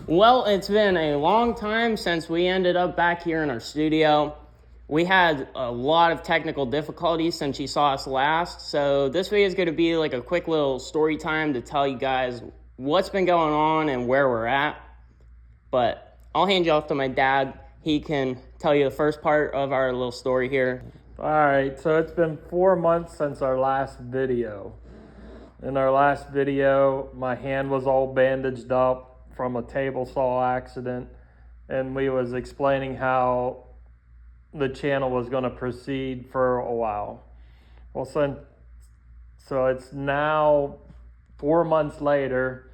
Well, it's been a long time since we ended up back here in our studio. We had a lot of technical difficulties since you saw us last, so this video is going to be like a quick little story time to tell you guys what's been going on and where we're at. But I'll hand you off to my dad. He can tell you the first part of our little story here. All right, so it's been 4 months since our last video. In our last video, my hand was all bandaged up from a table saw accident, and we was explaining how the channel was going to proceed for a while. Well, so it's now 4 months later.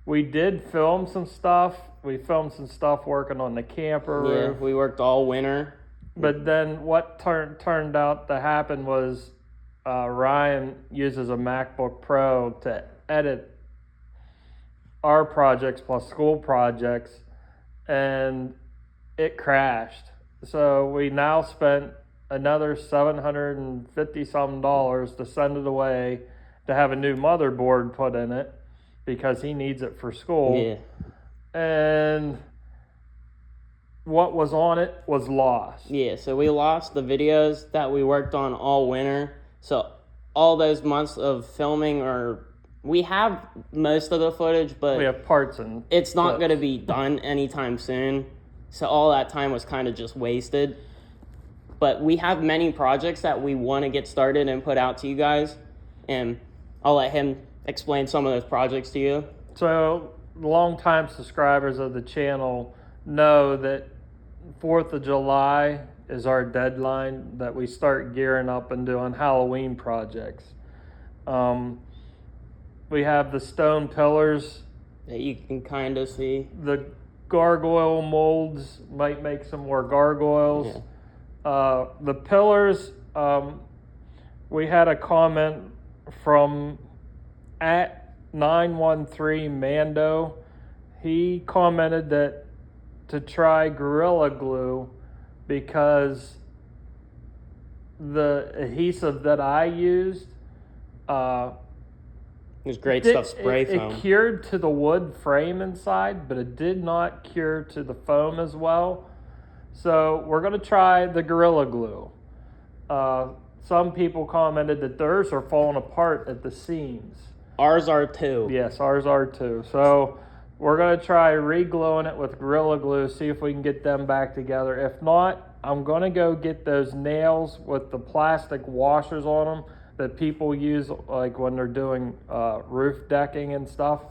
We did film some stuff. We filmed some stuff working on the camper roof. Yeah, we worked all winter. But then what turned out to happen was Ryan uses a MacBook Pro to edit our projects plus school projects, and it crashed. So we now spent another $750 something to send it away to have a new motherboard put in it because he needs it for school. Yeah. And what was on it was lost. Yeah, so we lost the videos that we worked on all winter. So all those months of filming, we have most of the footage, but we have parts and it's not going to be done anytime soon. So all that time was kind of just wasted. But we have many projects that we want to get started and put out to you guys. And I'll let him explain some of those projects to you. So longtime subscribers of the channel know that 4th of July is our deadline that we start gearing up and doing Halloween projects. We have the stone pillars that you can kind of see. The gargoyle molds, might make some more gargoyles. Yeah. The pillars, we had a comment from @913 Mando. He commented that to try Gorilla Glue because the adhesive that I used it was great stuff, spray foam. It cured to the wood frame inside, but it did not cure to the foam as well. So we're going to try the Gorilla Glue. Some people commented that theirs are falling apart at the seams. Ours are too. Yes, ours are too. So we're going to try re-gluing it with Gorilla Glue, see if we can get them back together. If not, I'm going to go get those nails with the plastic washers on them that people use like when they're doing roof decking and stuff.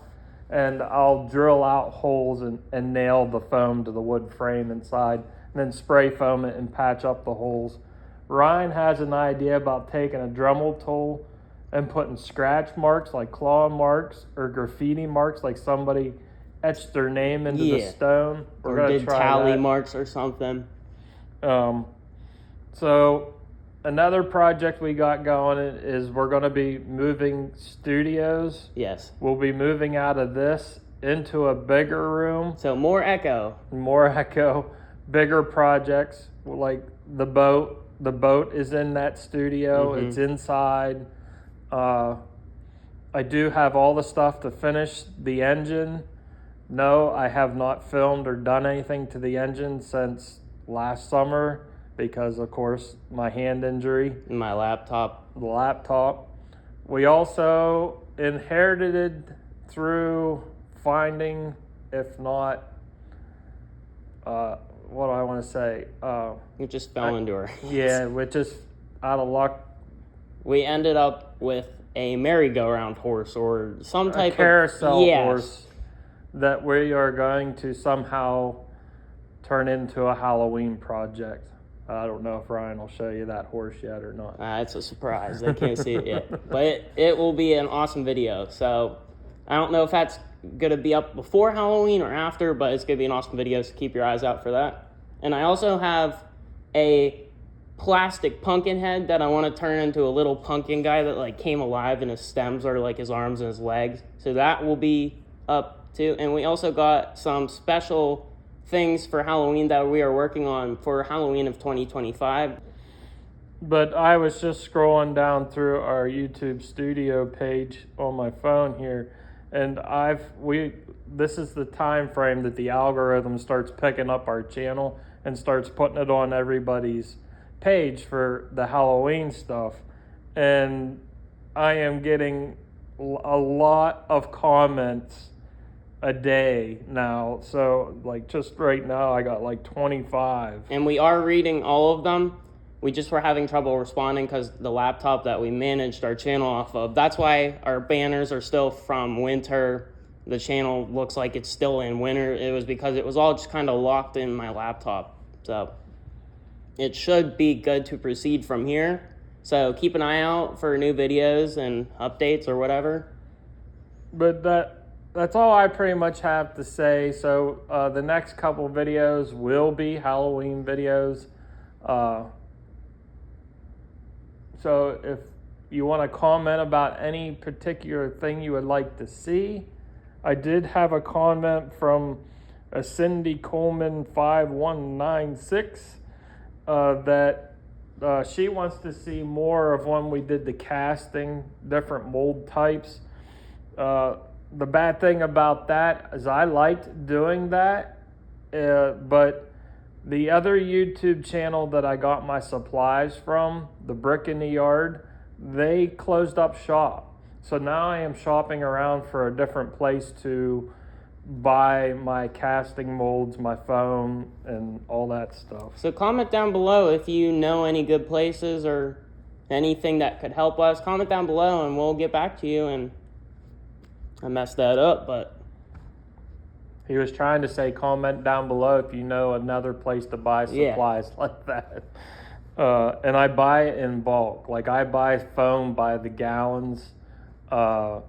And I'll drill out holes and nail the foam to the wood frame inside, and then spray foam it and patch up the holes. Ryan has an idea about taking a Dremel tool and putting scratch marks like claw marks or graffiti marks like somebody etched their name into the stone. We're going to try tally that. Marks or something. So another project we got going is we're going to be moving studios. Yes. We'll be moving out of this into a bigger room. So more echo. More echo. Bigger projects like the boat. The boat is in that studio. Mm-hmm. It's inside. I do have all the stuff to finish the engine. No, I have not filmed or done anything to the engine since last summer because, of course, my hand injury. My laptop. The laptop. We also inherited it through finding, if not, what do I want to say? We just fell into her. Yeah, we're just out of luck. We ended up with a merry-go-round horse or some type of carousel horse that we are going to somehow turn into a Halloween project. I don't know if Ryan will show you that horse yet or not. It's a surprise. They can't see it yet. But it will be an awesome video. So I don't know if that's going to be up before Halloween or after, but it's going to be an awesome video, so keep your eyes out for that. And I also have a plastic pumpkin head that I want to turn into a little pumpkin guy that like came alive, and his stems are like his arms and his legs. So that will be up too. And we also got some special things for Halloween that we are working on for Halloween of 2025. But I was just scrolling down through our YouTube studio page on my phone here, And this is the time frame that the algorithm starts picking up our channel and starts putting it on everybody's page for the Halloween stuff. And I am getting a lot of comments a day now. So like just right now I got like 25. And we are reading all of them. We just were having trouble responding because the laptop that we managed our channel off of, that's why our banners are still from winter. The channel looks like it's still in winter. It was because it was all just kind of locked in my laptop. So it should be good to proceed from here. So keep an eye out for new videos and updates or whatever. But that's all I pretty much have to say. So the next couple videos will be Halloween videos. So if you want to comment about any particular thing you would like to see, I did have a comment from a Cindy Coleman 5196 that she wants to see more of when we did the casting, different mold types. The bad thing about that is I liked doing that, but the other YouTube channel that I got my supplies from, the Brick in the Yard, they closed up shop. So now I am shopping around for a different place to buy my casting molds, my foam, and all that stuff. So comment down below if you know any good places or anything that could help us. Comment down below and we'll get back to you. And I messed that up, but he was trying to say comment down below if you know another place to buy supplies like that. And I buy it in bulk. Like I buy foam by the gallons, the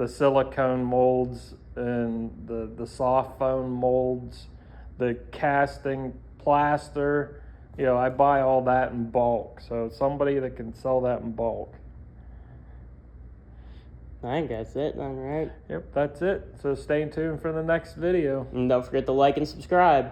silicone molds and the soft foam molds, the casting plaster. You know, I buy all that in bulk. So somebody that can sell that in bulk. I think that's it then, right? Yep, that's it. So stay tuned for the next video. And don't forget to like and subscribe.